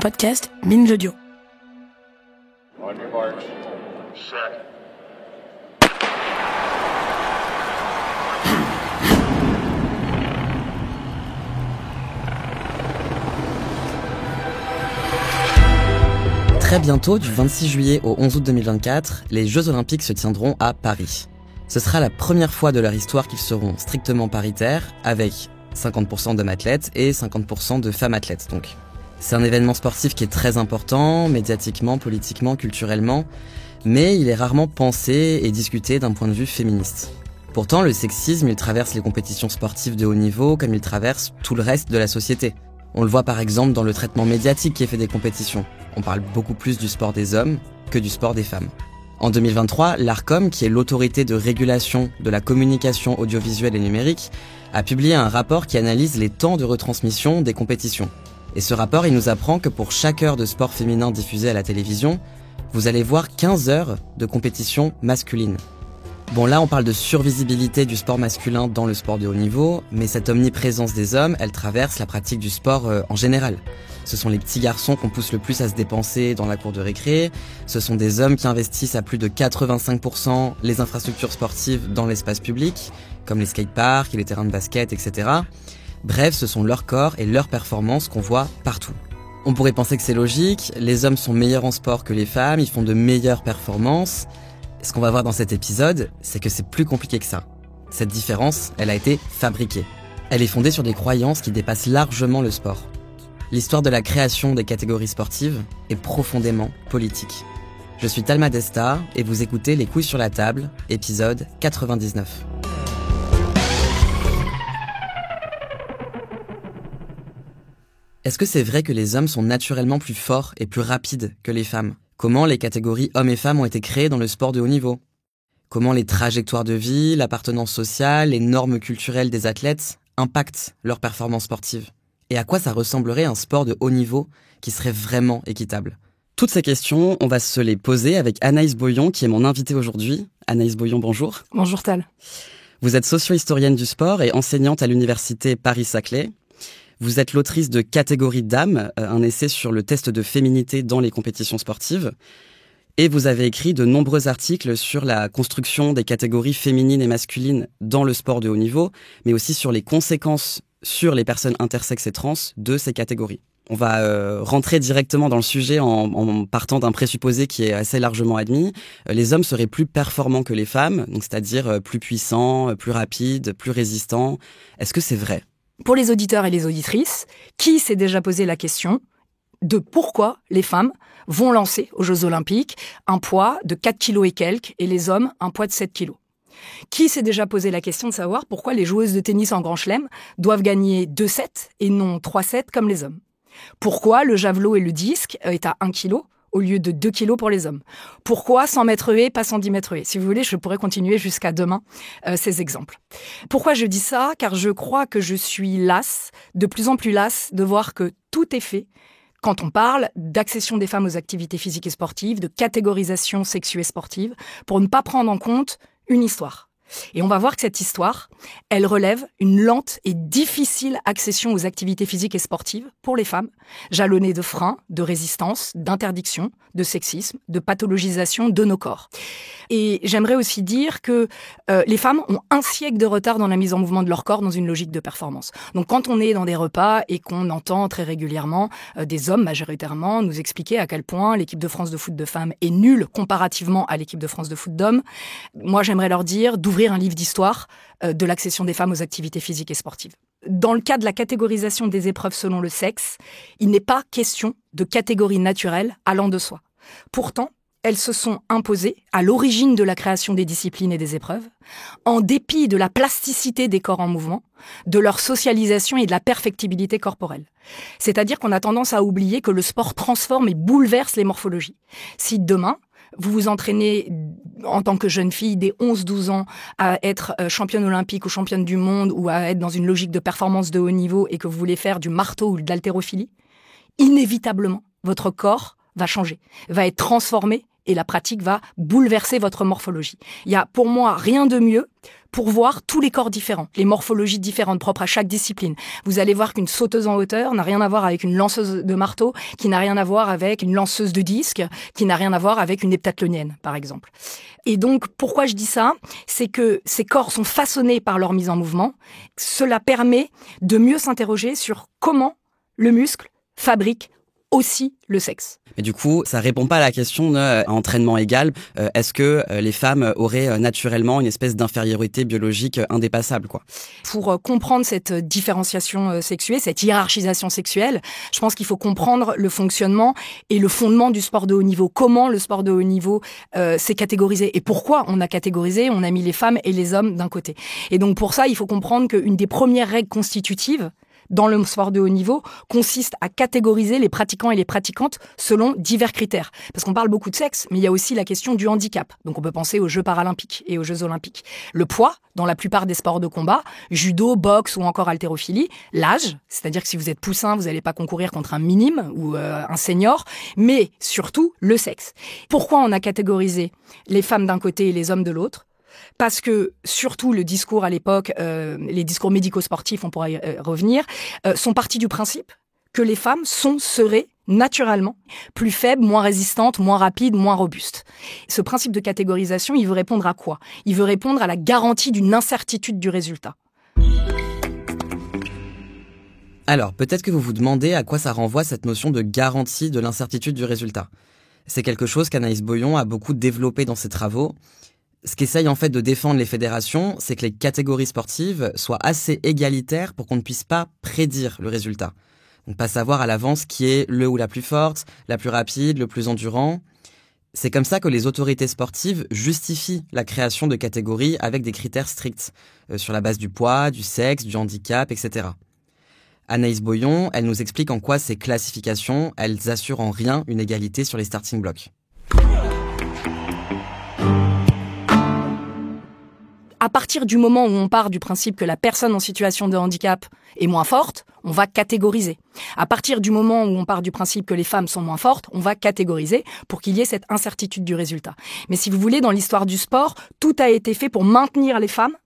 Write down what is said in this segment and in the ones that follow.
podcast Binge Audio. On your marks. Set. Très bientôt, du 26 juillet au 11 août 2024, les Jeux Olympiques se tiendront à Paris. Ce sera la première fois de leur histoire qu'ils seront strictement paritaires, avec 50% d'hommes athlètes et 50% de femmes athlètes, donc. C'est un événement sportif qui est très important, médiatiquement, politiquement, culturellement, mais il est rarement pensé et discuté d'un point de vue féministe. Pourtant, le sexisme, il traverse les compétitions sportives de haut niveau comme il traverse tout le reste de la société. On le voit par exemple dans le traitement médiatique qui est fait des compétitions. On parle beaucoup plus du sport des hommes que du sport des femmes. En 2023, l'Arcom, qui est l'autorité de régulation de la communication audiovisuelle et numérique, a publié un rapport qui analyse les temps de retransmission des compétitions. Et ce rapport, il nous apprend que pour chaque heure de sport féminin diffusée à la télévision, vous allez voir 15 heures de compétition masculine. Bon, là, on parle de survisibilité du sport masculin dans le sport de haut niveau, mais cette omniprésence des hommes, elle traverse la pratique du sport en général. Ce sont les petits garçons qu'on pousse le plus à se dépenser dans la cour de récré, ce sont des hommes qui investissent à plus de 85% les infrastructures sportives dans l'espace public, comme les skateparks et les terrains de basket, etc. Bref, ce sont leurs corps et leurs performances qu'on voit partout. On pourrait penser que c'est logique, les hommes sont meilleurs en sport que les femmes, ils font de meilleures performances. Ce qu'on va voir dans cet épisode, c'est que c'est plus compliqué que ça. Cette différence, elle a été fabriquée. Elle est fondée sur des croyances qui dépassent largement le sport. L'histoire de la création des catégories sportives est profondément politique. Je suis Talma Desta et vous écoutez Les Couilles sur la table, épisode 99. Est-ce que c'est vrai que les hommes sont naturellement plus forts et plus rapides que les femmes ? Comment les catégories hommes et femmes ont été créées dans le sport de haut niveau ? Comment les trajectoires de vie, l'appartenance sociale, les normes culturelles des athlètes impactent leurs performances sportives ? Et à quoi ça ressemblerait un sport de haut niveau qui serait vraiment équitable ? Toutes ces questions, on va se les poser avec Anaïs Boyon, qui est mon invitée aujourd'hui. Anaïs Boyon, bonjour. Bonjour Tal. Vous êtes socio-historienne du sport et enseignante à l'université Paris-Saclay. Vous êtes l'autrice de Catégorie d'âme, un essai sur le test de féminité dans les compétitions sportives. Et vous avez écrit de nombreux articles sur la construction des catégories féminines et masculines dans le sport de haut niveau, mais aussi sur les conséquences sur les personnes intersexes et trans de ces catégories. On va rentrer directement dans le sujet en partant d'un présupposé qui est assez largement admis. Les hommes seraient plus performants que les femmes, donc c'est-à-dire plus puissants, plus rapides, plus résistants. Est-ce que c'est vrai ? Pour les auditeurs et les auditrices, qui s'est déjà posé la question de pourquoi les femmes vont lancer aux Jeux Olympiques un poids de 4 kilos et quelques et les hommes un poids de 7 kilos ? Qui s'est déjà posé la question de savoir pourquoi les joueuses de tennis en Grand Chelem doivent gagner 2 sets et non 3 sets comme les hommes ? Pourquoi le javelot et le disque est à 1 kilo au lieu de 2 kilos pour les hommes ? Pourquoi 100 mètres haies, pas 110 mètres haies ? Si vous voulez, je pourrais continuer jusqu'à demain ces exemples. Pourquoi je dis ça ? Car je crois que je suis lasse, de plus en plus lasse, de voir que tout est fait quand on parle d'accession des femmes aux activités physiques et sportives, de catégorisation sexuée sportive, pour ne pas prendre en compte une histoire. Et on va voir que cette histoire, elle relève une lente et difficile accession aux activités physiques et sportives pour les femmes, jalonnée de freins, de résistance, d'interdiction, de sexisme, de pathologisation de nos corps. Et j'aimerais aussi dire que les femmes ont un siècle de retard dans la mise en mouvement de leur corps dans une logique de performance. Donc quand on est dans des repas et qu'on entend très régulièrement des hommes majoritairement nous expliquer à quel point l'équipe de France de foot de femmes est nulle comparativement à l'équipe de France de foot d'hommes, moi j'aimerais leur dire d'ouvrir un livre d'histoire de l'accession des femmes aux activités physiques et sportives. Dans le cas de la catégorisation des épreuves selon le sexe, il n'est pas question de catégories naturelles allant de soi. Pourtant, elles se sont imposées à l'origine de la création des disciplines et des épreuves, en dépit de la plasticité des corps en mouvement, de leur socialisation et de la perfectibilité corporelle. C'est-à-dire qu'on a tendance à oublier que le sport transforme et bouleverse les morphologies. Si demain, vous vous entraînez en tant que jeune fille dès 11-12 ans à être championne olympique ou championne du monde ou à être dans une logique de performance de haut niveau et que vous voulez faire du marteau ou de l'haltérophilie, inévitablement, votre corps va changer, va être transformé et la pratique va bouleverser votre morphologie. Il y a pour moi rien de mieux pour voir tous les corps différents, les morphologies différentes propres à chaque discipline. Vous allez voir qu'une sauteuse en hauteur n'a rien à voir avec une lanceuse de marteau, qui n'a rien à voir avec une lanceuse de disque, qui n'a rien à voir avec une heptathlonienne, par exemple. Et donc, pourquoi je dis ça ? C'est que ces corps sont façonnés par leur mise en mouvement. Cela permet de mieux s'interroger sur comment le muscle fabrique aussi le sexe. Mais du coup, ça répond pas à la question d'entraînement égal. Est-ce que les femmes auraient naturellement une espèce d'infériorité biologique indépassable, quoi ? Pour comprendre cette différenciation sexuée, cette hiérarchisation sexuelle, je pense qu'il faut comprendre le fonctionnement et le fondement du sport de haut niveau. Comment le sport de haut niveau s'est catégorisé et pourquoi on a catégorisé, on a mis les femmes et les hommes d'un côté. Et donc pour ça, il faut comprendre qu'une des premières règles constitutives dans le sport de haut niveau, consiste à catégoriser les pratiquants et les pratiquantes selon divers critères. Parce qu'on parle beaucoup de sexe, mais il y a aussi la question du handicap. Donc on peut penser aux Jeux paralympiques et aux Jeux olympiques. Le poids, dans la plupart des sports de combat, judo, boxe ou encore haltérophilie, l'âge, c'est-à-dire que si vous êtes poussin, vous n'allez pas concourir contre un minime ou un senior, mais surtout le sexe. Pourquoi on a catégorisé les femmes d'un côté et les hommes de l'autre ? Parce que, surtout, le discours à l'époque, les discours médico-sportifs, on pourra y revenir, sont partis du principe que les femmes seraient naturellement plus faibles, moins résistantes, moins rapides, moins robustes. Ce principe de catégorisation, il veut répondre à quoi ? Il veut répondre à la garantie d'une incertitude du résultat. Alors, peut-être que vous vous demandez à quoi ça renvoie cette notion de garantie de l'incertitude du résultat. C'est quelque chose qu'Anaïs Boyon a beaucoup développé dans ses travaux. Ce qu'essayent en fait de défendre les fédérations, c'est que les catégories sportives soient assez égalitaires pour qu'on ne puisse pas prédire le résultat. Donc pas savoir à l'avance qui est le ou la plus forte, la plus rapide, le plus endurant. C'est comme ça que les autorités sportives justifient la création de catégories avec des critères stricts, sur la base du poids, du sexe, du handicap, etc. Anaïs Boyon, elle nous explique en quoi ces classifications, elles assurent en rien une égalité sur les starting blocks. À partir du moment où on part du principe que la personne en situation de handicap est moins forte, on va catégoriser. À partir du moment où on part du principe que les femmes sont moins fortes, on va catégoriser pour qu'il y ait cette incertitude du résultat. Mais si vous voulez, dans l'histoire du sport, tout a été fait pour maintenir les femmes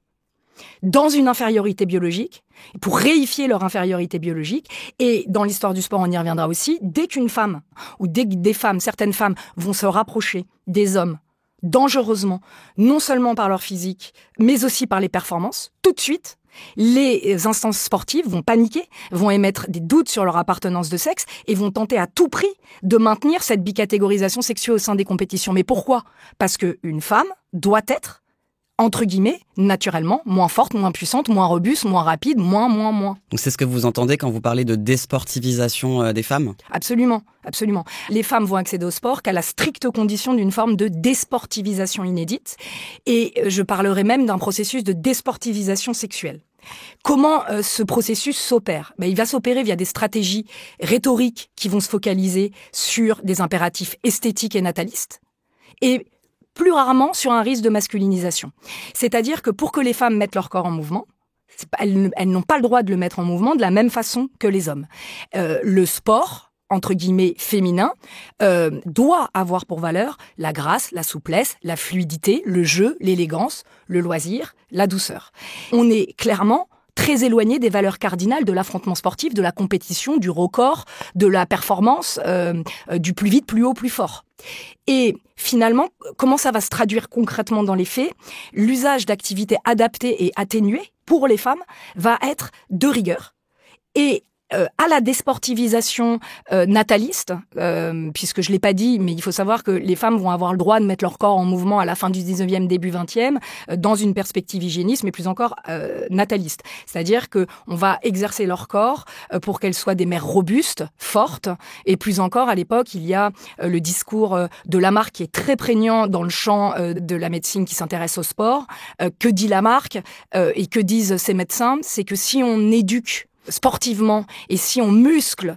dans une infériorité biologique, pour réifier leur infériorité biologique. Et dans l'histoire du sport, on y reviendra aussi, dès qu'une femme, ou dès que des femmes, certaines femmes, vont se rapprocher des hommes, dangereusement, non seulement par leur physique, mais aussi par les performances, tout de suite, les instances sportives vont paniquer, vont émettre des doutes sur leur appartenance de sexe et vont tenter à tout prix de maintenir cette bicatégorisation sexuelle au sein des compétitions. Mais pourquoi ? Parce qu'une femme doit être, entre guillemets, naturellement, moins forte, moins puissante, moins robuste, moins rapide, moins. Donc c'est ce que vous entendez quand vous parlez de désportivisation des femmes ? Absolument, absolument. Les femmes vont accéder au sport qu'à la stricte condition d'une forme de désportivisation inédite. Et je parlerai même d'un processus de désportivisation sexuelle. Comment ce processus s'opère ? Il va s'opérer via des stratégies rhétoriques qui vont se focaliser sur des impératifs esthétiques et natalistes. Et plus rarement sur un risque de masculinisation. C'est-à-dire que pour que les femmes mettent leur corps en mouvement, elles n'ont pas le droit de le mettre en mouvement de la même façon que les hommes. Le sport, entre guillemets, féminin, doit avoir pour valeur la grâce, la souplesse, la fluidité, le jeu, l'élégance, le loisir, la douceur. On est clairement très éloigné des valeurs cardinales de l'affrontement sportif, de la compétition, du record, de la performance, du plus vite, plus haut, plus fort. Et finalement, comment ça va se traduire concrètement dans les faits ? L'usage d'activités adaptées et atténuées pour les femmes va être de rigueur. Et à la désportivisation nataliste, puisque je l'ai pas dit, mais il faut savoir que les femmes vont avoir le droit de mettre leur corps en mouvement à la fin du 19e, début 20e, dans une perspective hygiéniste, mais plus encore nataliste. C'est-à-dire que on va exercer leur corps pour qu'elles soient des mères robustes, fortes, et plus encore, à l'époque, il y a le discours de Lamarck qui est très prégnant dans le champ de la médecine qui s'intéresse au sport. Que dit Lamarck et que disent ces médecins ? C'est que si on éduque sportivement, et si on muscle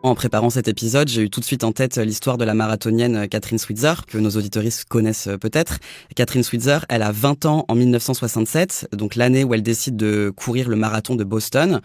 En préparant cet épisode, j'ai eu tout de suite en tête l'histoire de la marathonienne Catherine Switzer, que nos auditoristes connaissent peut-être. Catherine Switzer, elle a 20 ans en 1967, donc l'année où elle décide de courir le marathon de Boston.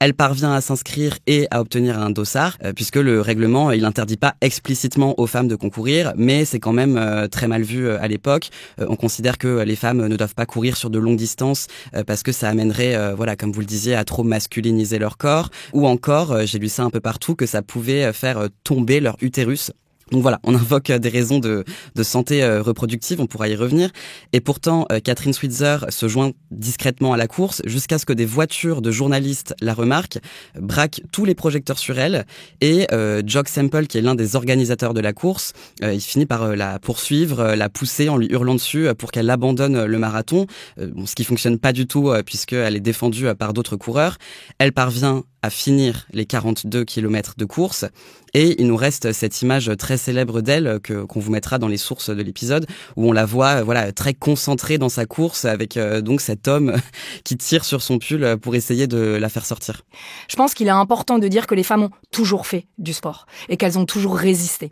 Elle parvient à s'inscrire et à obtenir un dossard, puisque le règlement, il n'interdit pas explicitement aux femmes de concourir, mais c'est quand même très mal vu à l'époque. On considère que les femmes ne doivent pas courir sur de longues distances parce que ça amènerait, voilà, comme vous le disiez, à trop masculiniser leur corps. Ou encore, j'ai lu ça un peu partout, que ça pouvait faire tomber leur utérus. Donc voilà, on invoque des raisons de santé reproductive, on pourra y revenir. Et pourtant, Catherine Switzer se joint discrètement à la course jusqu'à ce que des voitures de journalistes la remarquent, braquent tous les projecteurs sur elle. Et Jock Semple, qui est l'un des organisateurs de la course, il finit par la poursuivre, la pousser en lui hurlant dessus pour qu'elle abandonne le marathon. Ce qui fonctionne pas du tout puisqu'elle est défendue par d'autres coureurs. Elle parvient à finir les 42 kilomètres de course. Et il nous reste cette image très célèbre d'elle qu'on vous mettra dans les sources de l'épisode, où on la voit très concentrée dans sa course avec donc cet homme qui tire sur son pull pour essayer de la faire sortir. Je pense qu'il est important de dire que les femmes ont toujours fait du sport et qu'elles ont toujours résisté.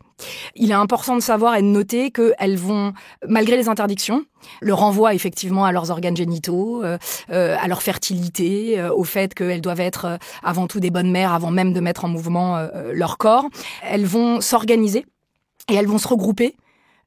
Il est important de savoir et de noter qu'elles vont, malgré les interdictions, le renvoi effectivement à leurs organes génitaux, à leur fertilité, au fait qu'elles doivent être avant tout des bonnes mères avant même de mettre en mouvement leur corps. Elles vont s'organiser et elles vont se regrouper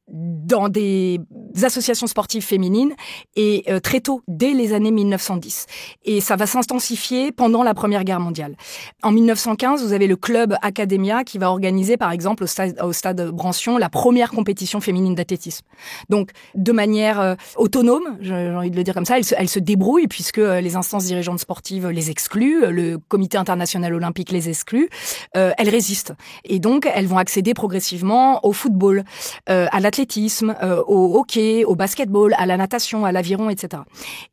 dans des associations sportives féminines et très tôt, dès les années 1910. Et ça va s'intensifier pendant la Première Guerre mondiale. En 1915, vous avez le club Academia qui va organiser, par exemple, au stade Brancion, la première compétition féminine d'athlétisme. Donc, de manière autonome, j'ai envie de le dire comme ça, elle se débrouille puisque les instances dirigeantes sportives les excluent, le Comité international olympique les exclut, elles résistent. Et donc, elles vont accéder progressivement au football, à l'athlétisme, au hockey, au basketball, à la natation, à l'aviron, etc.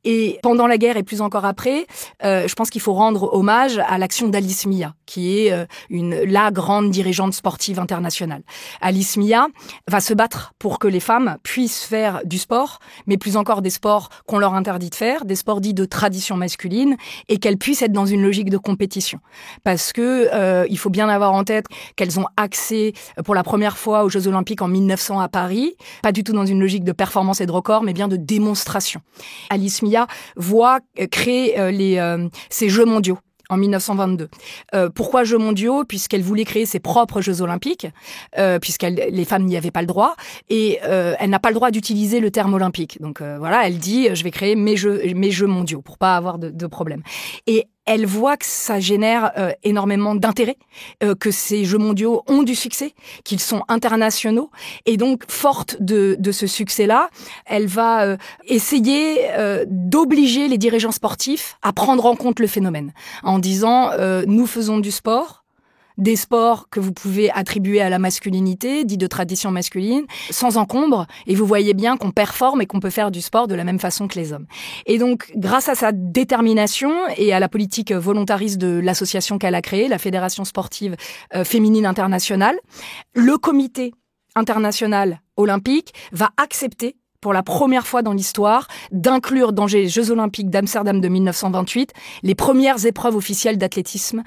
Et pendant la guerre et plus encore après, je pense qu'il faut rendre hommage à l'action d'Alice Mia, qui est la grande dirigeante sportive internationale. Alice Mia va se battre pour que les femmes puissent faire du sport, mais plus encore des sports qu'on leur interdit de faire, des sports dits de tradition masculine, et qu'elles puissent être dans une logique de compétition. Parce que il faut bien avoir en tête qu'elles ont accès pour la première fois aux Jeux Olympiques en 1900 à Paris, pas du tout dans une logique de performance et de record, mais bien de démonstration. Alice Mia voit créer ces Jeux mondiaux en 1922. Pourquoi Jeux mondiaux ? Puisqu'elle voulait créer ses propres Jeux olympiques, les femmes n'y avaient pas le droit, et elle n'a pas le droit d'utiliser le terme olympique. Donc elle dit, je vais créer mes Jeux mondiaux pour pas avoir de problème. Et elle voit que ça génère énormément d'intérêt, que ces Jeux mondiaux ont du succès, qu'ils sont internationaux. Et donc, forte de ce succès-là, elle va essayer d'obliger les dirigeants sportifs à prendre en compte le phénomène, en disant nous faisons du sport, des sports que vous pouvez attribuer à la masculinité, dit de tradition masculine, sans encombre, et vous voyez bien qu'on performe et qu'on peut faire du sport de la même façon que les hommes. Et donc, grâce à sa détermination et à la politique volontariste de l'association qu'elle a créée, la Fédération sportive féminine internationale, le comité international olympique va accepter pour la première fois dans l'histoire, d'inclure dans les Jeux Olympiques d'Amsterdam de 1928 les premières épreuves officielles d'athlétisme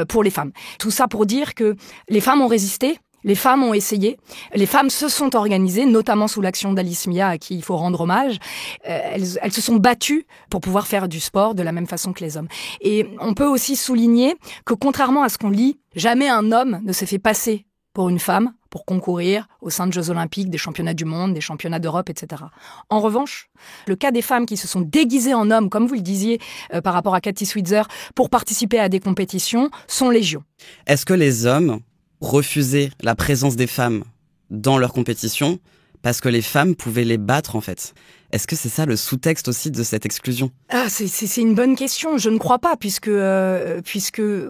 pour les femmes. Tout ça pour dire que les femmes ont résisté, les femmes ont essayé, les femmes se sont organisées, notamment sous l'action d'Alice Mia, à qui il faut rendre hommage. Elles se sont battues pour pouvoir faire du sport de la même façon que les hommes. Et on peut aussi souligner que contrairement à ce qu'on lit, jamais un homme ne s'est fait passer pour une femme, pour concourir au sein de Jeux Olympiques, des championnats du monde, des championnats d'Europe, etc. En revanche, le cas des femmes qui se sont déguisées en hommes, comme vous le disiez par rapport à Cathy Switzer, pour participer à des compétitions, sont légion. Est-ce que les hommes refusaient la présence des femmes dans leurs compétitions parce que les femmes pouvaient les battre, en fait ? Est-ce que c'est ça le sous-texte aussi de cette exclusion ? C'est une bonne question. Je ne crois pas, puisque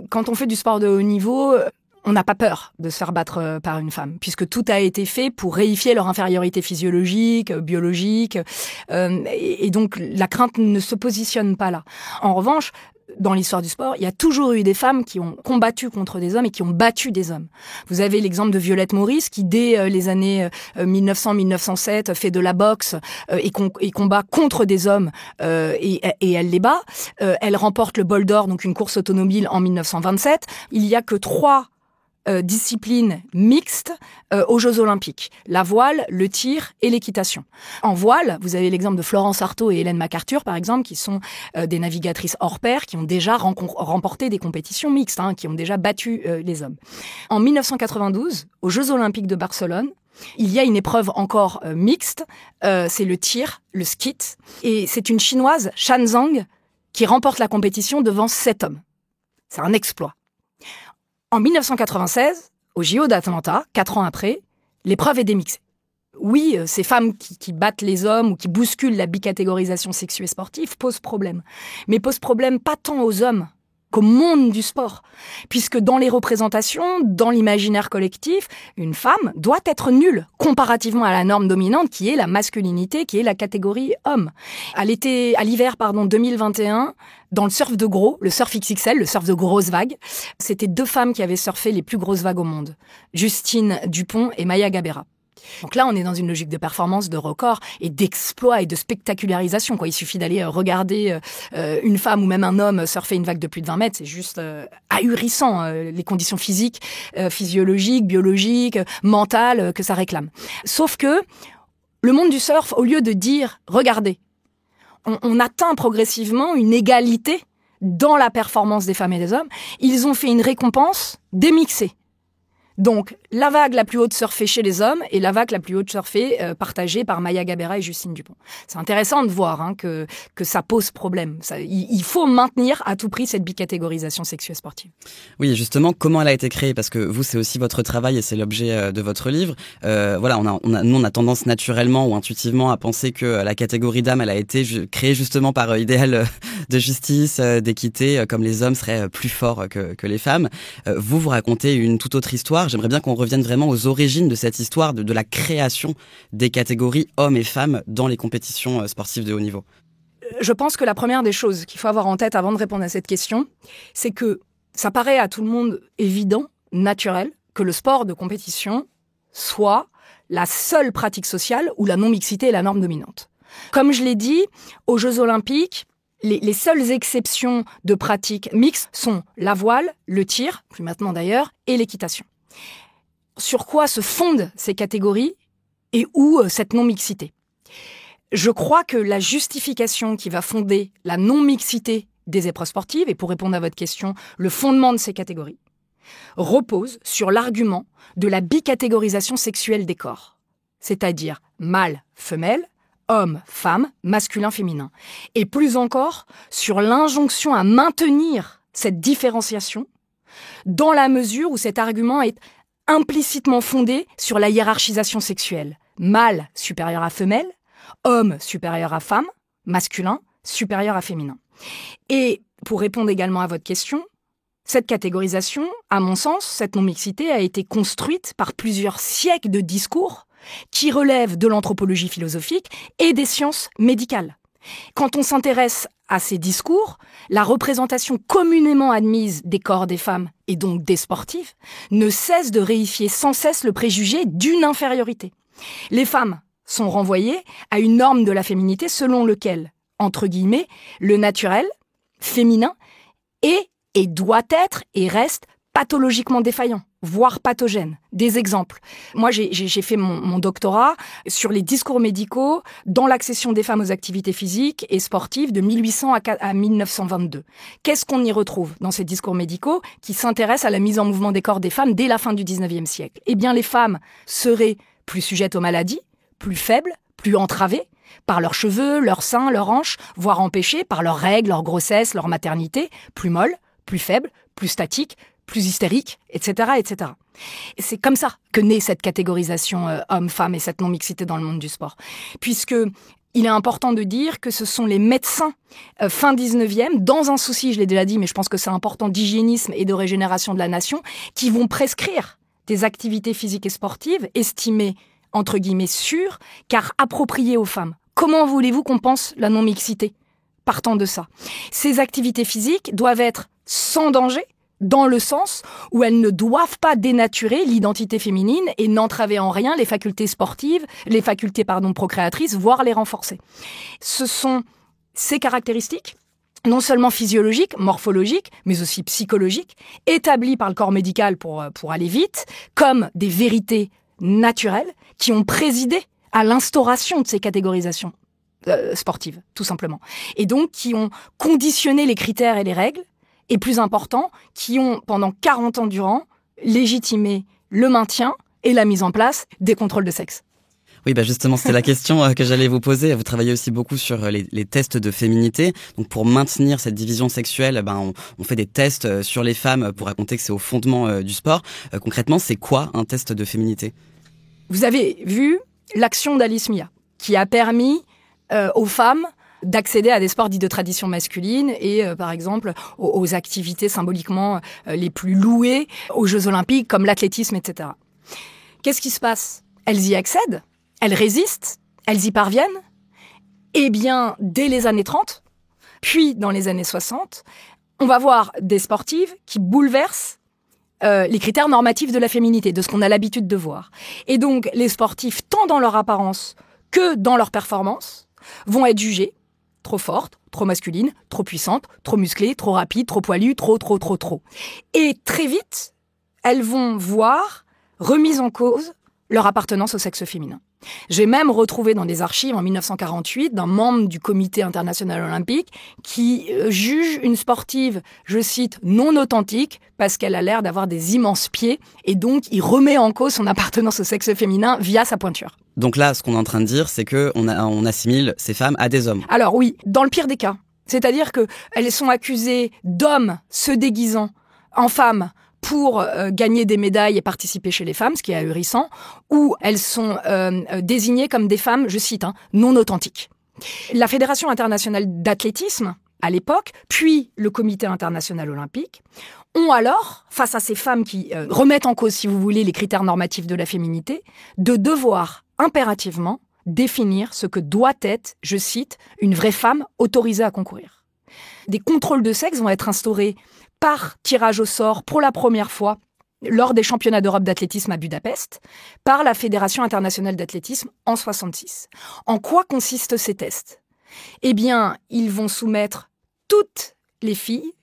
quand on fait du sport de haut niveau, on n'a pas peur de se faire battre par une femme, puisque tout a été fait pour réifier leur infériorité physiologique, biologique, et donc la crainte ne se positionne pas là. En revanche, dans l'histoire du sport, il y a toujours eu des femmes qui ont combattu contre des hommes et qui ont battu des hommes. Vous avez l'exemple de Violette Maurice qui, dès les années 1900-1907, fait de la boxe et combat contre des hommes et elle les bat. Elle remporte le bol d'or, donc une course automobile, en 1927. Il y a que 3 disciplines mixtes aux Jeux Olympiques. La voile, le tir et l'équitation. En voile, vous avez l'exemple de Florence Artaud et Hélène MacArthur, par exemple, qui sont des navigatrices hors pair, qui ont déjà remporté des compétitions mixtes, qui ont déjà battu les hommes. En 1992, aux Jeux Olympiques de Barcelone, il y a une épreuve encore mixte, c'est le tir, le skeet, et c'est une Chinoise, Shan Zhang, qui remporte la compétition devant 7 hommes. C'est un exploit. En 1996, au JO d'Atlanta, 4 ans après, l'épreuve est démixée. Oui, ces femmes qui battent les hommes ou qui bousculent la bicatégorisation sexuelle et sportive posent problème. Mais posent problème pas tant aux hommes qu'au monde du sport. Puisque dans les représentations, dans l'imaginaire collectif, une femme doit être nulle comparativement à la norme dominante qui est la masculinité, qui est la catégorie homme. À l'hiver 2021, dans le surf de gros, le surf XXL, le surf de grosses vagues, c'était 2 femmes qui avaient surfé les plus grosses vagues au monde. Justine Dupont et Maya Gabeira. Donc là, on est dans une logique de performance, de record et d'exploit et de spectacularisation. Il suffit d'aller regarder une femme ou même un homme surfer une vague de plus de 20 mètres. C'est juste ahurissant, les conditions physiques, physiologiques, biologiques, mentales que ça réclame. Sauf que le monde du surf, au lieu de dire « regardez », on atteint progressivement une égalité dans la performance des femmes et des hommes. Ils ont fait une récompense démixée. Donc, la vague la plus haute surfée chez les hommes et la vague la plus haute surfée partagée par Maya Gabeira et Justine Dupont. C'est intéressant de voir que ça pose problème. Il faut maintenir à tout prix cette bicatégorisation sexuelle sportive. Oui, justement, comment elle a été créée ? Parce que vous, c'est aussi votre travail et c'est l'objet de votre livre. Nous, on a tendance naturellement ou intuitivement à penser que la catégorie d'âme, elle a été créée justement par idéal de justice, d'équité, comme les hommes seraient plus forts que les femmes. Vous racontez une toute autre histoire. J'aimerais bien qu'on revienne vraiment aux origines de cette histoire de la création des catégories hommes et femmes dans les compétitions sportives de haut niveau. Je pense que la première des choses qu'il faut avoir en tête avant de répondre à cette question, c'est que ça paraît à tout le monde évident, naturel, que le sport de compétition soit la seule pratique sociale où la non-mixité est la norme dominante. Comme je l'ai dit, aux Jeux Olympiques, les seules exceptions de pratiques mixtes sont la voile, le tir, plus maintenant d'ailleurs, et l'équitation. Sur quoi se fondent ces catégories et où cette non-mixité ? Je crois que la justification qui va fonder la non-mixité des épreuves sportives, et pour répondre à votre question, le fondement de ces catégories, repose sur l'argument de la bicatégorisation sexuelle des corps, c'est-à-dire mâle, femelle, homme, femme, masculin, féminin. Et plus encore, sur l'injonction à maintenir cette différenciation dans la mesure où cet argument est implicitement fondé sur la hiérarchisation sexuelle. Mâle supérieur à femelle, homme supérieur à femme, masculin supérieur à féminin. Et pour répondre également à votre question, cette catégorisation, à mon sens, cette non-mixité a été construite par plusieurs siècles de discours qui relèvent de l'anthropologie philosophique et des sciences médicales. Quand on s'intéresse à ces discours, la représentation communément admise des corps des femmes, et donc des sportives, ne cesse de réifier sans cesse le préjugé d'une infériorité. Les femmes sont renvoyées à une norme de la féminité selon lequel, entre guillemets, le naturel, féminin, est et doit être et reste pathologiquement défaillant, voire pathogène. Des exemples. Moi, j'ai fait mon doctorat sur les discours médicaux dans l'accession des femmes aux activités physiques et sportives de 1800 à 1922. Qu'est-ce qu'on y retrouve dans ces discours médicaux qui s'intéressent à la mise en mouvement des corps des femmes dès la fin du 19e siècle ? Eh bien, les femmes seraient plus sujettes aux maladies, plus faibles, plus entravées par leurs cheveux, leurs seins, leurs hanches, voire empêchées par leurs règles, leur grossesse, leur maternité, plus molles, plus faibles, plus statiques, plus hystériques, etc., etc. Et c'est comme ça que naît cette catégorisation homme-femme et cette non-mixité dans le monde du sport. Puisque il est important de dire que ce sont les médecins fin 19e, dans un souci, je l'ai déjà dit, mais je pense que c'est important, d'hygiénisme et de régénération de la nation, qui vont prescrire des activités physiques et sportives estimées, entre guillemets, sûres, car appropriées aux femmes. Comment voulez-vous qu'on pense la non-mixité ? Partant de ça. Ces activités physiques doivent être sans danger, dans le sens où elles ne doivent pas dénaturer l'identité féminine et n'entraver en rien les facultés sportives, les facultés procréatrices, voire les renforcer. Ce sont ces caractéristiques non seulement physiologiques, morphologiques, mais aussi psychologiques, établies par le corps médical pour aller vite, comme des vérités naturelles qui ont présidé à l'instauration de ces catégorisations sportives, tout simplement. Et donc, qui ont conditionné les critères et les règles, et plus important, qui ont, pendant 40 ans durant, légitimé le maintien et la mise en place des contrôles de sexe. Oui, justement, c'était la question que j'allais vous poser. Vous travaillez aussi beaucoup sur les tests de féminité. Donc, pour maintenir cette division sexuelle, on fait des tests sur les femmes pour raconter que c'est au fondement du sport. Concrètement, c'est quoi un test de féminité ? Vous avez vu l'action d'Alice Mia, qui a permis aux femmes d'accéder à des sports dits de tradition masculine et, par exemple, aux activités symboliquement les plus louées aux Jeux Olympiques, comme l'athlétisme, etc. Qu'est-ce qui se passe ? Elles y accèdent, elles résistent, elles y parviennent. Eh bien, dès les années 30, puis dans les années 60, on va voir des sportives qui bouleversent les critères normatifs de la féminité, de ce qu'on a l'habitude de voir. Et donc, les sportifs, tant dans leur apparence que dans leur performance, vont être jugés trop fortes, trop masculines, trop puissantes, trop musclées, trop rapides, trop poilues, trop. Et très vite, elles vont voir remise en cause leur appartenance au sexe féminin. J'ai même retrouvé dans des archives en 1948 d'un membre du Comité international olympique qui juge une sportive, je cite, non authentique parce qu'elle a l'air d'avoir des immenses pieds et donc il remet en cause son appartenance au sexe féminin via sa pointure. Donc là, ce qu'on est en train de dire, c'est que on assimile ces femmes à des hommes. Alors oui, dans le pire des cas. C'est-à-dire qu'elles sont accusées d'hommes se déguisant en femmes pour gagner des médailles et participer chez les femmes, ce qui est ahurissant, ou elles sont désignées comme des femmes, je cite, non authentiques. La Fédération internationale d'athlétisme, à l'époque, puis le Comité international olympique, ont alors, face à ces femmes qui remettent en cause, si vous voulez, les critères normatifs de la féminité, de devoir impérativement définir ce que doit être, je cite, une vraie femme autorisée à concourir. Des contrôles de sexe vont être instaurés par tirage au sort pour la première fois lors des championnats d'Europe d'athlétisme à Budapest par la Fédération internationale d'athlétisme en 1966. En quoi consistent ces tests ? Eh bien, ils vont soumettre toutes les filles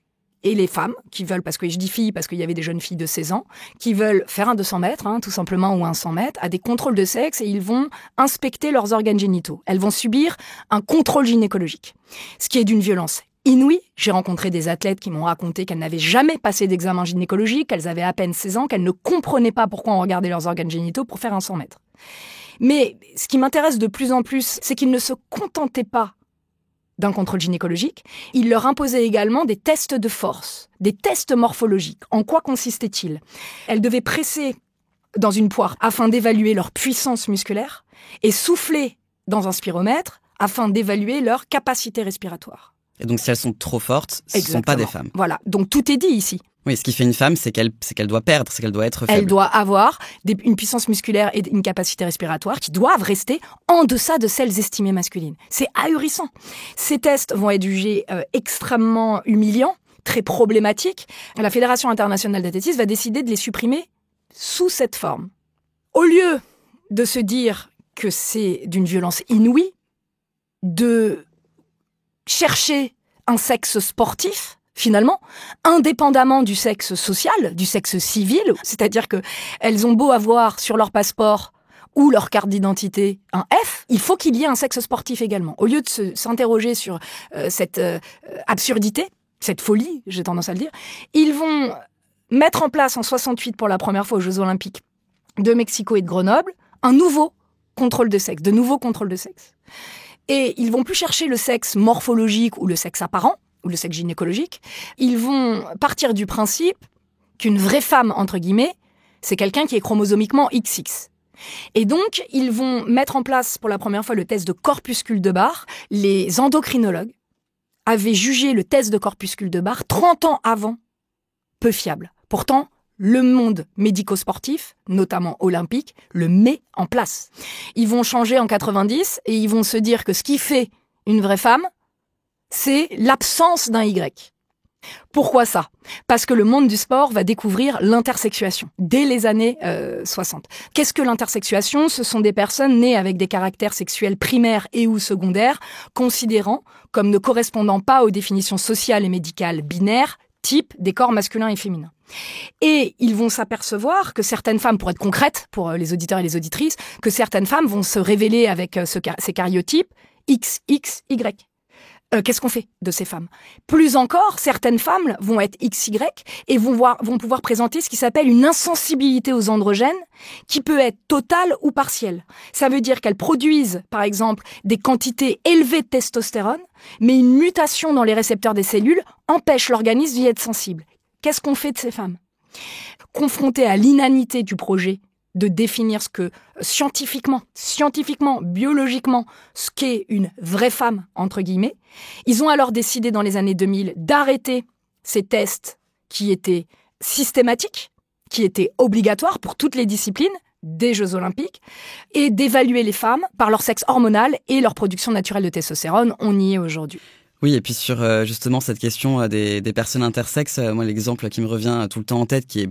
et les femmes qui veulent, parce que je dis filles parce qu'il y avait des jeunes filles de 16 ans, qui veulent faire un 200 mètres, tout simplement, ou un 100 mètres, à des contrôles de sexe et ils vont inspecter leurs organes génitaux. Elles vont subir un contrôle gynécologique, ce qui est d'une violence inouïe. J'ai rencontré des athlètes qui m'ont raconté qu'elles n'avaient jamais passé d'examen gynécologique, qu'elles avaient à peine 16 ans, qu'elles ne comprenaient pas pourquoi on regardait leurs organes génitaux pour faire un 100 mètres. Mais ce qui m'intéresse de plus en plus, c'est qu'ils ne se contentaient pas d'un contrôle gynécologique, il leur imposait également des tests de force, des tests morphologiques. En quoi consistait-il ? Elles devaient presser dans une poire afin d'évaluer leur puissance musculaire et souffler dans un spiromètre afin d'évaluer leur capacité respiratoire. Et donc si elles sont trop fortes, ce ne sont pas des femmes. Voilà, donc tout est dit ici. Oui, ce qui fait une femme, c'est qu'elle doit perdre, c'est qu'elle doit être faible. Elle doit avoir une puissance musculaire et une capacité respiratoire qui doivent rester en deçà de celles estimées masculines. C'est ahurissant. Ces tests vont être jugés extrêmement humiliants, très problématiques. La Fédération internationale d'athlétisme va décider de les supprimer sous cette forme. Au lieu de se dire que c'est d'une violence inouïe, de chercher un sexe sportif, finalement, indépendamment du sexe social, du sexe civil, c'est-à-dire que elles ont beau avoir sur leur passeport ou leur carte d'identité un F, il faut qu'il y ait un sexe sportif également. Au lieu de s'interroger sur cette absurdité, cette folie, j'ai tendance à le dire, ils vont mettre en place en 68 pour la première fois aux Jeux Olympiques de Mexico et de Grenoble un nouveau contrôle de sexe, de nouveaux contrôles de sexe. Et ils vont plus chercher le sexe morphologique ou le sexe apparent, ou le sexe gynécologique, ils vont partir du principe qu'une vraie femme, entre guillemets, c'est quelqu'un qui est chromosomiquement XX. Et donc, ils vont mettre en place pour la première fois le test de corpuscule de Barr. Les endocrinologues avaient jugé le test de corpuscule de Barr 30 ans avant peu fiable. Pourtant, le monde médico-sportif, notamment olympique, le met en place. Ils vont changer en 90 et ils vont se dire que ce qui fait une vraie femme, c'est l'absence d'un Y. Pourquoi ça ? Parce que le monde du sport va découvrir l'intersexuation dès les années 60. Qu'est-ce que l'intersexuation ? Ce sont des personnes nées avec des caractères sexuels primaires et ou secondaires, considérant comme ne correspondant pas aux définitions sociales et médicales binaires, type des corps masculins et féminins. Et ils vont s'apercevoir que certaines femmes, pour être concrètes, pour les auditeurs et les auditrices, que certaines femmes vont se révéler avec ces caryotypes XXY. Qu'est-ce qu'on fait de ces femmes ? Plus encore, certaines femmes vont être XY et vont pouvoir présenter ce qui s'appelle une insensibilité aux androgènes qui peut être totale ou partielle. Ça veut dire qu'elles produisent, par exemple, des quantités élevées de testostérone, mais une mutation dans les récepteurs des cellules empêche l'organisme d'y être sensible. Qu'est-ce qu'on fait de ces femmes ? Confrontées à l'inanité du projet de définir ce que scientifiquement, biologiquement, ce qu'est une vraie femme, entre guillemets. Ils ont alors décidé dans les années 2000 d'arrêter ces tests qui étaient systématiques, qui étaient obligatoires pour toutes les disciplines des Jeux Olympiques, et d'évaluer les femmes par leur sexe hormonal et leur production naturelle de testostérone. On y est aujourd'hui. Oui, et puis sur justement cette question des personnes intersexes, moi l'exemple qui me revient tout le temps en tête, qui est,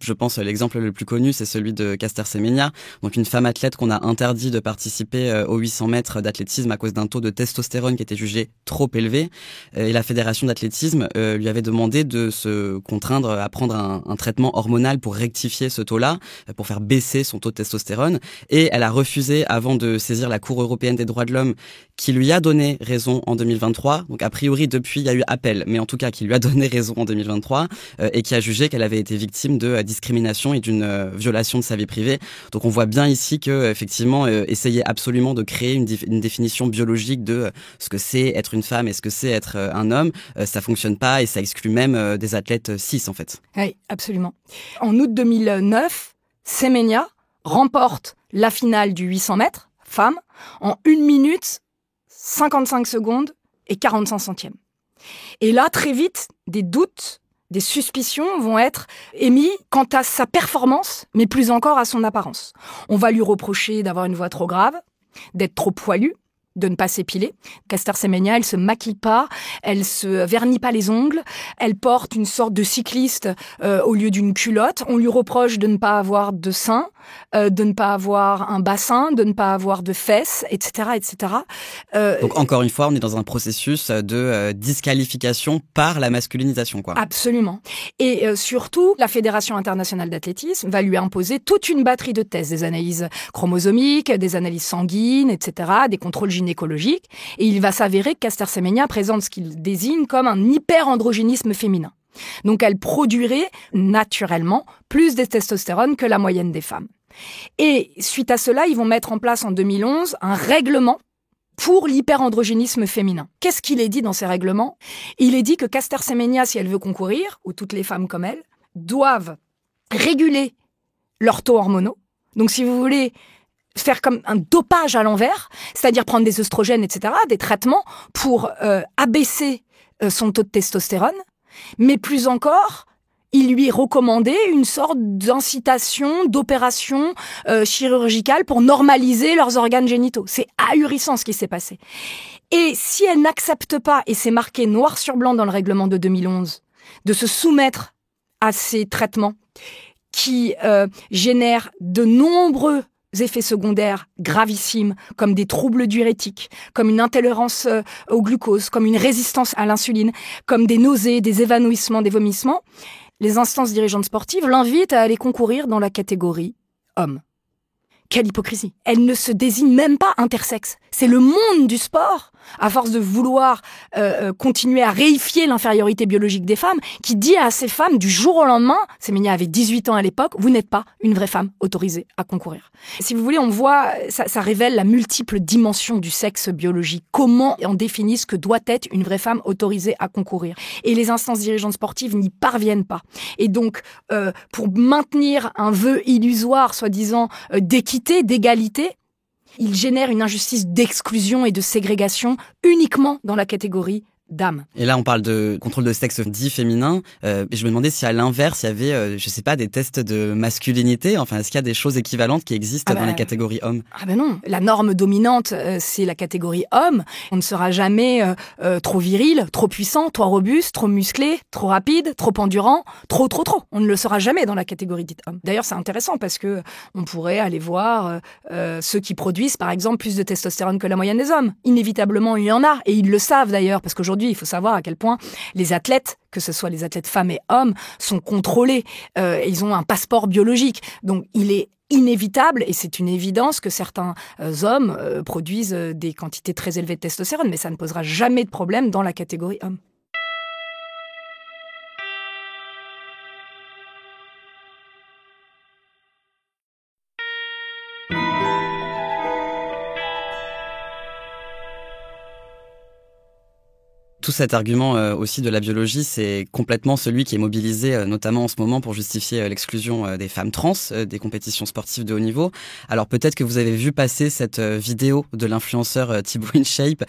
je pense, l'exemple le plus connu, c'est celui de Caster Semenya, donc une femme athlète qu'on a interdit de participer aux 800 mètres d'athlétisme à cause d'un taux de testostérone qui était jugé trop élevé. Et la fédération d'athlétisme lui avait demandé de se contraindre à prendre un traitement hormonal pour rectifier ce taux-là, pour faire baisser son taux de testostérone. Et elle a refusé avant de saisir la Cour européenne des droits de l'homme, qui lui a donné raison en 2023. Donc a priori depuis il y a eu appel, mais en tout cas qui lui a donné raison en 2023 et qui a jugé qu'elle avait été victime de discrimination et d'une violation de sa vie privée. Donc on voit bien ici que effectivement essayer absolument de créer une définition biologique de ce que c'est être une femme et ce que c'est être un homme, ça fonctionne pas et ça exclut même des athlètes cis en fait. Oui, absolument. En août 2009, Semenya remporte la finale du 800 mètres femme en 1 minute 55 secondes et 45 centièmes. Et là, très vite, des doutes, des suspicions vont être émis quant à sa performance, mais plus encore à son apparence. On va lui reprocher d'avoir une voix trop grave, d'être trop poilue, de ne pas s'épiler. Caster Semenya, elle se maquille pas, elle se vernit pas les ongles, elle porte une sorte de cycliste au lieu d'une culotte. On lui reproche de ne pas avoir de seins, de ne pas avoir un bassin, de ne pas avoir de fesses, etc., etc. Donc encore une fois, on est dans un processus de disqualification par la masculinisation, quoi. Absolument. Et surtout, la Fédération internationale d'athlétisme va lui imposer toute une batterie de tests, des analyses chromosomiques, des analyses sanguines, etc., des contrôles gynécologiques. Et il va s'avérer que Caster Semenya présente ce qu'il désigne comme un hyperandrogénisme féminin. Donc elle produirait naturellement plus de testostérone que la moyenne des femmes. Et suite à cela, ils vont mettre en place en 2011 un règlement pour l'hyperandrogénisme féminin. Qu'est-ce qu'il est dit dans ces règlements ? Il est dit que Caster Semenya, si elle veut concourir, ou toutes les femmes comme elle, doivent réguler leurs taux hormonaux. Donc si vous voulez faire comme un dopage à l'envers, c'est-à-dire prendre des œstrogènes, etc., des traitements pour abaisser son taux de testostérone, mais plus encore, il lui est recommandé une sorte d'incitation, d'opération chirurgicale pour normaliser leurs organes génitaux. C'est ahurissant ce qui s'est passé. Et si elle n'accepte pas, et c'est marqué noir sur blanc dans le règlement de 2011, de se soumettre à ces traitements qui génèrent de nombreux effets secondaires gravissimes, comme des troubles diurétiques, comme une intolérance au glucose, comme une résistance à l'insuline, comme des nausées, des évanouissements, des vomissements, les instances dirigeantes sportives l'invitent à aller concourir dans la catégorie homme. Quelle hypocrisie. Elle ne se désigne même pas intersexe. C'est le monde du sport, à force de vouloir continuer à réifier l'infériorité biologique des femmes, qui dit à ces femmes du jour au lendemain, Semenya avait 18 ans à l'époque, vous n'êtes pas une vraie femme autorisée à concourir. Si vous voulez, on voit, ça révèle la multiple dimension du sexe biologique. Comment on définit ce que doit être une vraie femme autorisée à concourir. Et les instances dirigeantes sportives n'y parviennent pas. Et donc, pour maintenir un vœu illusoire, soi-disant d'équité, d'égalité, il génère une injustice d'exclusion et de ségrégation uniquement dans la catégorie d'âme. Et là, on parle de contrôle de sexe dit féminin. Et je me demandais si à l'inverse, il y avait, je sais pas, des tests de masculinité. Enfin, est-ce qu'il y a des choses équivalentes qui existent dans les catégories hommes? Ah ben non. La norme dominante, c'est la catégorie homme. On ne sera jamais trop viril, trop puissant, trop robuste, trop musclé, trop rapide, trop endurant, trop. On ne le sera jamais dans la catégorie dite homme. D'ailleurs, c'est intéressant parce que on pourrait aller voir ceux qui produisent, par exemple, plus de testostérone que la moyenne des hommes. Inévitablement, il y en a. Et ils le savent d'ailleurs, parce qu'aujourd'hui, il faut savoir à quel point les athlètes, que ce soit les athlètes femmes et hommes, sont contrôlés. Ils ont un passeport biologique. Donc, il est inévitable, et c'est une évidence, que certains hommes produisent des quantités très élevées de testostérone, mais ça ne posera jamais de problème dans la catégorie homme. Tout cet argument aussi de la biologie, c'est complètement celui qui est mobilisé notamment en ce moment pour justifier l'exclusion des femmes trans des compétitions sportives de haut niveau. Alors peut-être que vous avez vu passer cette vidéo de l'influenceur Thibaut InShape,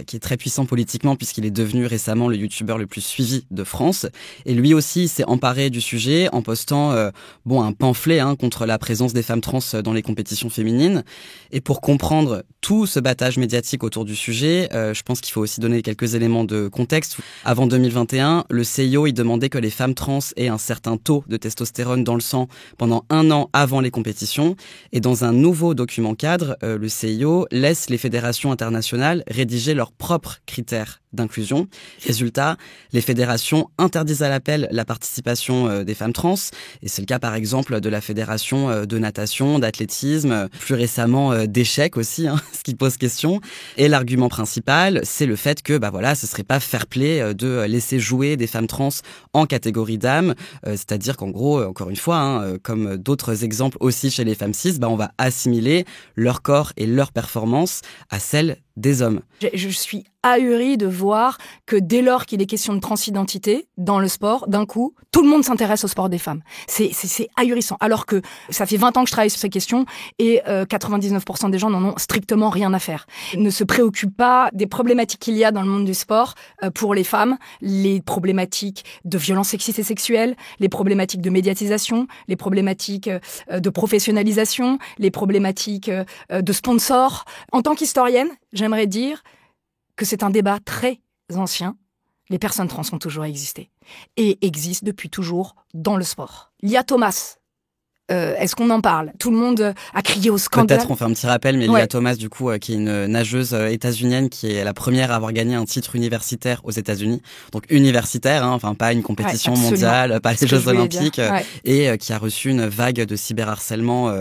qui est très puissant politiquement puisqu'il est devenu récemment le youtubeur le plus suivi de France. Et lui aussi, il s'est emparé du sujet en postant un pamphlet contre la présence des femmes trans dans les compétitions féminines. Et pour comprendre tout ce battage médiatique autour du sujet, je pense qu'il faut aussi donner quelques éléments de contexte. Avant 2021, le CIO, il demandait que les femmes trans aient un certain taux de testostérone dans le sang pendant 1 an avant les compétitions. Et dans un nouveau document cadre, le CIO laisse les fédérations internationales rédiger leurs propres critères d'inclusion. Résultat, les fédérations interdisent à l'appel la participation des femmes trans. Et c'est le cas, par exemple, de la fédération de natation, d'athlétisme, plus récemment d'échecs aussi, ce qui pose question. Et l'argument principal, c'est le fait que, ce serait pas fair-play de laisser jouer des femmes trans en catégorie d'âme. C'est-à-dire qu'en gros, encore une fois, comme d'autres exemples aussi chez les femmes cis, on va assimiler leur corps et leur performance à celles des hommes. Je suis ahurie de voir que dès lors qu'il est question de transidentité dans le sport, d'un coup, tout le monde s'intéresse au sport des femmes. C'est ahurissant. Alors que ça fait 20 ans que je travaille sur ces questions et 99% des gens n'en ont strictement rien à faire. Ils ne se préoccupent pas des problématiques qu'il y a dans le monde du sport pour les femmes, les problématiques de violences sexistes et sexuelles, les problématiques de médiatisation, les problématiques de professionnalisation, les problématiques de sponsors. En tant qu'historienne, j'aimerais dire que c'est un débat très ancien. Les personnes trans ont toujours existé et existent depuis toujours dans le sport. Lia Thomas, est-ce qu'on en parle? Tout le monde a crié au scandale. Peut-être on fait un petit rappel, mais Lia Thomas, du coup, qui est une nageuse états-unienne, qui est la première à avoir gagné un titre universitaire aux États-Unis. Donc universitaire, pas une compétition mondiale, pas les Jeux Olympiques, et qui a reçu une vague de cyberharcèlement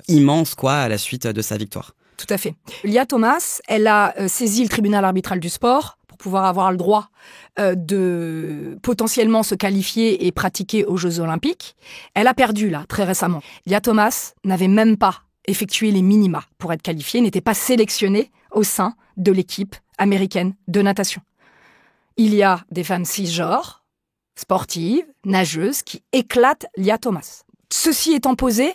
immense, à la suite de sa victoire. Tout à fait. Lia Thomas, elle a saisi le tribunal arbitral du sport pour pouvoir avoir le droit de potentiellement se qualifier et pratiquer aux Jeux Olympiques. Elle a perdu, là, très récemment. Lia Thomas n'avait même pas effectué les minima pour être qualifiée, n'était pas sélectionnée au sein de l'équipe américaine de natation. Il y a des femmes cisgenres, sportives, nageuses, qui éclatent Lia Thomas. Ceci étant posé,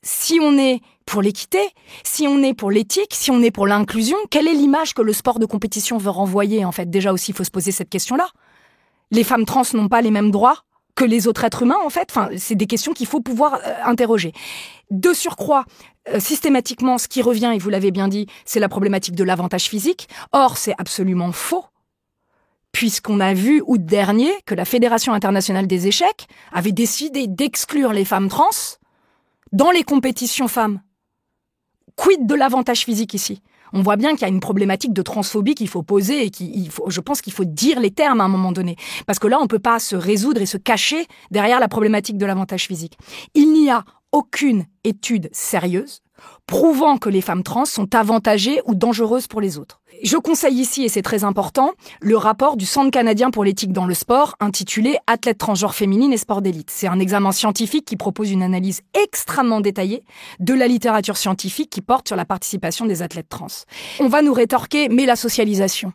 si on est pour l'équité, si on est pour l'éthique, si on est pour l'inclusion, quelle est l'image que le sport de compétition veut renvoyer, en fait? Déjà aussi, il faut se poser cette question-là. Les femmes trans n'ont pas les mêmes droits que les autres êtres humains, en fait. C'est des questions qu'il faut pouvoir interroger. De surcroît, systématiquement, ce qui revient, et vous l'avez bien dit, c'est la problématique de l'avantage physique. Or, c'est absolument faux, puisqu'on a vu août dernier que la Fédération internationale des échecs avait décidé d'exclure les femmes trans dans les compétitions femmes. Quid de l'avantage physique ici? On voit bien qu'il y a une problématique de transphobie qu'il faut poser et je pense qu'il faut dire les termes à un moment donné. Parce que là, on ne peut pas se résoudre et se cacher derrière la problématique de l'avantage physique. Il n'y a aucune étude sérieuse prouvant que les femmes trans sont avantagées ou dangereuses pour les autres. Je conseille ici, et c'est très important, le rapport du Centre canadien pour l'éthique dans le sport, intitulé « Athlètes transgenres féminines et sport d'élite ». C'est un examen scientifique qui propose une analyse extrêmement détaillée de la littérature scientifique qui porte sur la participation des athlètes trans. On va nous rétorquer, mais la socialisation.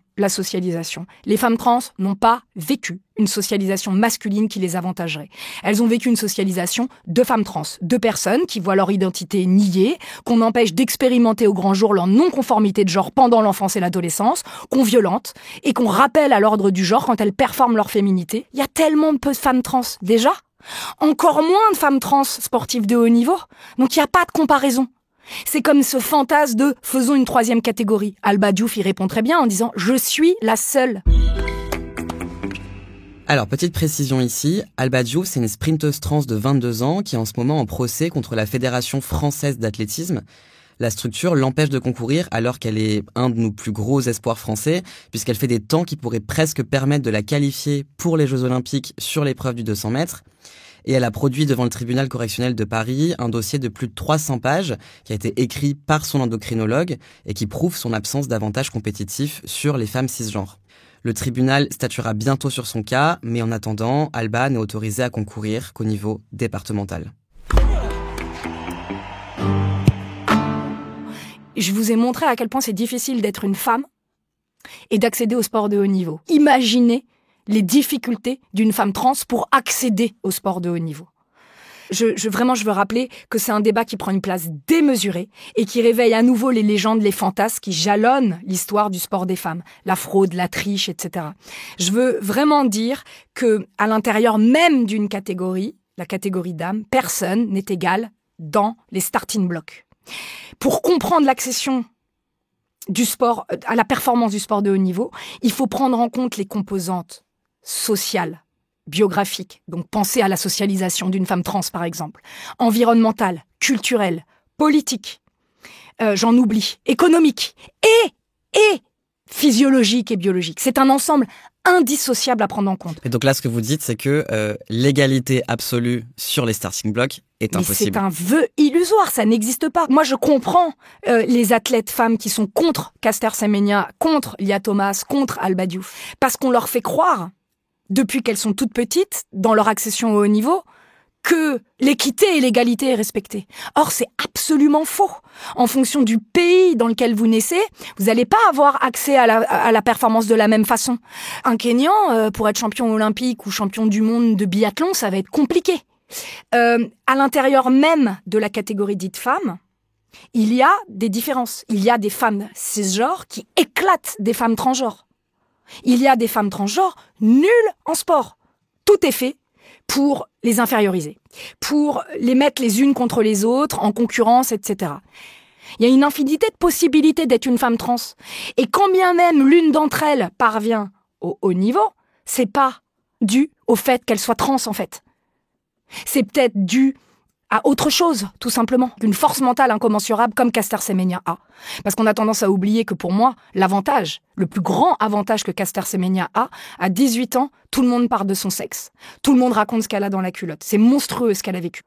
Les femmes trans n'ont pas vécu une socialisation masculine qui les avantagerait. Elles ont vécu une socialisation de femmes trans, de personnes qui voient leur identité niée, qu'on empêche d'expérimenter au grand jour leur non-conformité de genre pendant l'enfance et l'adolescence, qu'on violente et qu'on rappelle à l'ordre du genre quand elles performent leur féminité. Il y a tellement peu de femmes trans, déjà. Encore moins de femmes trans sportives de haut niveau. Donc il n'y a pas de comparaison. C'est comme ce fantasme de « faisons une 3e catégorie ». Alba Diouf y répond très bien en disant « je suis la seule ». Alors, petite précision ici, Alba Diouf, c'est une sprinteuse trans de 22 ans qui est en ce moment en procès contre la Fédération française d'athlétisme. La structure l'empêche de concourir alors qu'elle est un de nos plus gros espoirs français, puisqu'elle fait des temps qui pourraient presque permettre de la qualifier pour les Jeux Olympiques sur l'épreuve du 200 mètres. Et elle a produit devant le tribunal correctionnel de Paris un dossier de plus de 300 pages qui a été écrit par son endocrinologue et qui prouve son absence d'avantage compétitif sur les femmes cisgenres. Le tribunal statuera bientôt sur son cas, mais en attendant, Alba n'est autorisée à concourir qu'au niveau départemental. Je vous ai montré à quel point c'est difficile d'être une femme et d'accéder au sport de haut niveau. Imaginez les difficultés d'une femme trans pour accéder au sport de haut niveau. Vraiment, je veux rappeler que c'est un débat qui prend une place démesurée et qui réveille à nouveau les légendes, les fantasmes qui jalonnent l'histoire du sport des femmes, la fraude, la triche, etc. Je veux vraiment dire que à l'intérieur même d'une catégorie, la catégorie dames, personne n'est égal dans les starting blocks. Pour comprendre l'accession du sport, à la performance du sport de haut niveau, il faut prendre en compte les composantes sociales, biographique, donc penser à la socialisation d'une femme trans par exemple, environnementale, culturelle, politique, j'en oublie, économique et physiologique et biologique. C'est un ensemble indissociable à prendre en compte. Et donc là, ce que vous dites, c'est que l'égalité absolue sur les starting blocks est impossible. Mais c'est un vœu illusoire, ça n'existe pas. Moi, je comprends les athlètes femmes qui sont contre Caster Semenya, contre Lia Thomas, contre Alba Diouf, parce qu'on leur fait croire depuis qu'elles sont toutes petites, dans leur accession au haut niveau, que l'équité et l'égalité est respectée. Or, c'est absolument faux. En fonction du pays dans lequel vous naissez, vous n'allez pas avoir accès à la performance de la même façon. Un Kényan, pour être champion olympique ou champion du monde de biathlon, ça va être compliqué. À l'intérieur même de la catégorie dite femme, il y a des différences. Il y a des femmes cisgenres qui éclatent des femmes transgenres. Il y a des femmes transgenres nulles en sport. Tout est fait pour les inférioriser, pour les mettre les unes contre les autres, en concurrence, etc. Il y a une infinité de possibilités d'être une femme trans. Et quand bien même l'une d'entre elles parvient au haut niveau, c'est pas dû au fait qu'elle soit trans, en fait. C'est peut-être dû à autre chose, tout simplement, qu'une force mentale incommensurable comme Caster Semenya a. Parce qu'on a tendance à oublier que pour moi, l'avantage, le plus grand avantage que Caster Semenya a, à 18 ans, tout le monde parle de son sexe. Tout le monde raconte ce qu'elle a dans la culotte. C'est monstrueux ce qu'elle a vécu.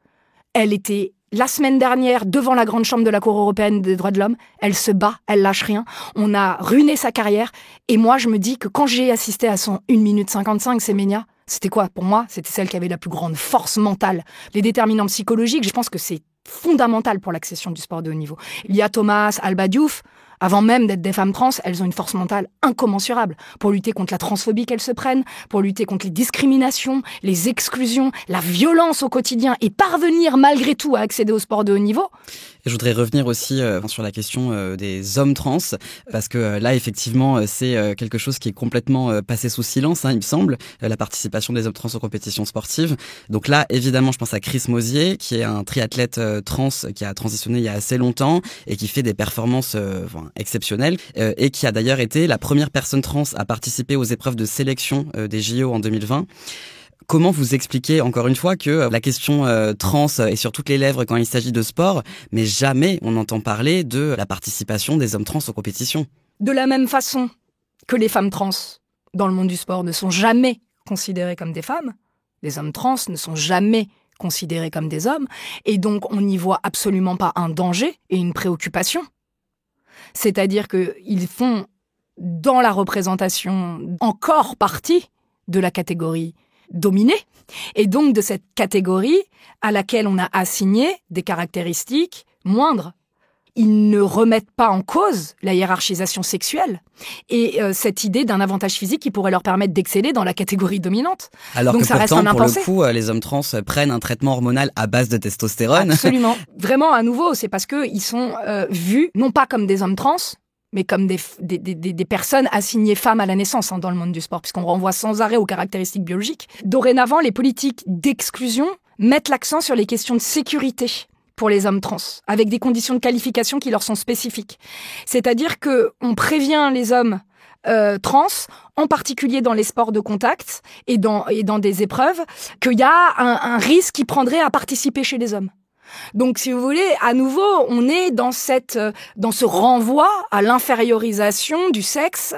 Elle était, la semaine dernière, devant la grande chambre de la Cour européenne des droits de l'homme. Elle se bat, elle lâche rien. On a ruiné sa carrière. Et moi, je me dis que quand j'ai assisté à son 1 minute 55, Semenya, c'était quoi? Pour moi, c'était celle qui avait la plus grande force mentale. Les déterminants psychologiques, je pense que c'est fondamental pour l'accession du sport de haut niveau. Lia Thomas, Alba Diouf, avant même d'être des femmes trans, elles ont une force mentale incommensurable pour lutter contre la transphobie qu'elles se prennent, pour lutter contre les discriminations, les exclusions, la violence au quotidien et parvenir malgré tout à accéder au sport de haut niveau. Et je voudrais revenir aussi sur la question des hommes trans, parce que là, effectivement, c'est quelque chose qui est complètement passé sous silence, il me semble, la participation des hommes trans aux compétitions sportives. Donc là, évidemment, je pense à Chris Mosier, qui est un triathlète trans qui a transitionné il y a assez longtemps et qui fait des performances exceptionnelles et qui a d'ailleurs été la première personne trans à participer aux épreuves de sélection des JO en 2020. Comment vous expliquez, encore une fois, que la question trans est sur toutes les lèvres quand il s'agit de sport, mais jamais on entend parler de la participation des hommes trans aux compétitions? De la même façon que les femmes trans dans le monde du sport ne sont jamais considérées comme des femmes, les hommes trans ne sont jamais considérés comme des hommes, et donc on n'y voit absolument pas un danger et une préoccupation. C'est-à-dire qu'ils font, dans la représentation, encore partie de la catégorie dominée, et donc de cette catégorie à laquelle on a assigné des caractéristiques moindres. Ils ne remettent pas en cause la hiérarchisation sexuelle et cette idée d'un avantage physique qui pourrait leur permettre d'exceller dans la catégorie dominante. Alors donc que ça pourtant, reste un pour impensé. le coup, les hommes trans prennent un traitement hormonal à base de testostérone. Absolument. Vraiment, à nouveau, c'est parce qu'ils sont vus, non pas comme des hommes trans, mais comme des personnes assignées femmes à la naissance dans le monde du sport, puisqu'on renvoie sans arrêt aux caractéristiques biologiques. Dorénavant, les politiques d'exclusion mettent l'accent sur les questions de sécurité pour les hommes trans, avec des conditions de qualification qui leur sont spécifiques. C'est-à-dire qu'on prévient les hommes trans, en particulier dans les sports de contact et dans des épreuves, qu'il y a un risque qu'ils prendraient à participer chez les hommes. Donc, si vous voulez, à nouveau, on est dans ce renvoi à l'infériorisation du sexe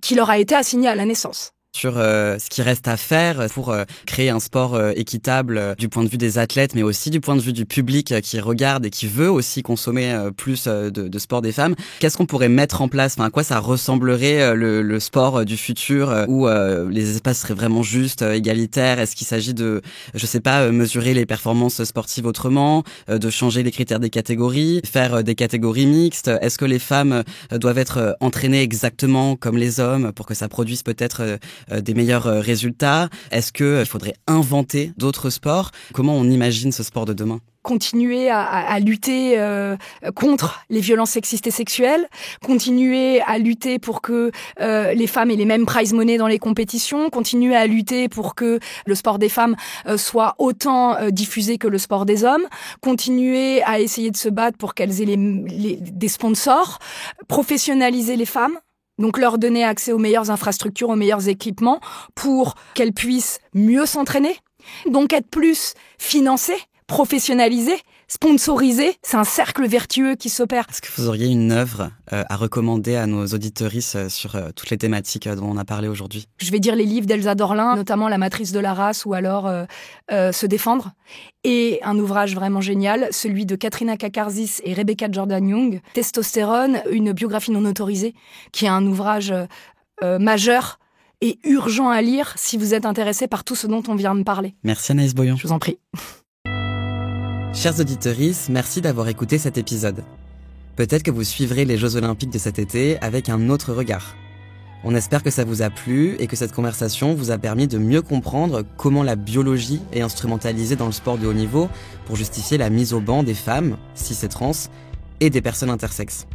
qui leur a été assigné à la naissance. Sur ce qui reste à faire pour créer un sport équitable du point de vue des athlètes, mais aussi du point de vue du public qui regarde et qui veut aussi consommer plus de sport des femmes. Qu'est-ce qu'on pourrait mettre en place? Enfin, à quoi ça ressemblerait le sport du futur où les espaces seraient vraiment justes, égalitaires? Est-ce qu'il s'agit de, je sais pas, mesurer les performances sportives autrement, de changer les critères des catégories, faire des catégories mixtes? Est-ce que les femmes doivent être entraînées exactement comme les hommes pour que ça produise peut-être des meilleurs résultats? Est-ce qu'il faudrait inventer d'autres sports? Comment on imagine ce sport de demain? Continuer à lutter contre les violences sexistes et sexuelles, continuer à lutter pour que les femmes aient les mêmes prize money dans les compétitions, continuer à lutter pour que le sport des femmes soit autant diffusé que le sport des hommes, continuer à essayer de se battre pour qu'elles aient des sponsors, professionnaliser les femmes. Donc leur donner accès aux meilleures infrastructures, aux meilleurs équipements pour qu'elles puissent mieux s'entraîner. Donc être plus financées, professionnalisées, sponsorisées. C'est un cercle vertueux qui s'opère. Est-ce que vous auriez une œuvre à recommander à nos auditrices sur toutes les thématiques dont on a parlé aujourd'hui? Je vais dire les livres d'Elsa Dorlin, notamment La matrice de la race ou alors Se défendre. Et un ouvrage vraiment génial, celui de Katrina Kakarzis et Rebecca Jordan-Young, Testostérone, une biographie non autorisée, qui est un ouvrage majeur et urgent à lire si vous êtes intéressé par tout ce dont on vient de parler. Merci Anaïs Boyon. Je vous en prie. Chers auditeurs, merci d'avoir écouté cet épisode. Peut-être que vous suivrez les Jeux Olympiques de cet été avec un autre regard. On espère que ça vous a plu et que cette conversation vous a permis de mieux comprendre comment la biologie est instrumentalisée dans le sport de haut niveau pour justifier la mise au banc des femmes, cis et trans, et des personnes intersexes.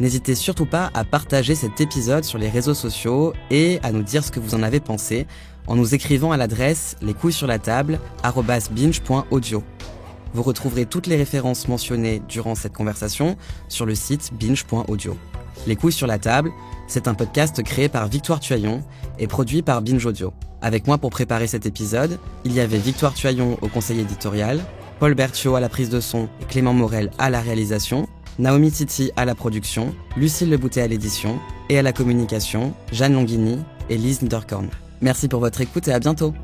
N'hésitez surtout pas à partager cet épisode sur les réseaux sociaux et à nous dire ce que vous en avez pensé en nous écrivant à l'adresse lescouillessurlatable@binge.audio. Vous retrouverez toutes les références mentionnées durant cette conversation sur le site binge.audio. Les couilles sur la table, c'est un podcast créé par Victoire Tuaillon et produit par Binge Audio. Avec moi pour préparer cet épisode, il y avait Victoire Tuaillon au conseil éditorial, Paul Berthiaud à la prise de son et Clément Morel à la réalisation, Naomi Titi à la production, Lucille Leboutet à l'édition et à la communication, Jeanne Longhini et Lise Niederkorn. Merci pour votre écoute et à bientôt.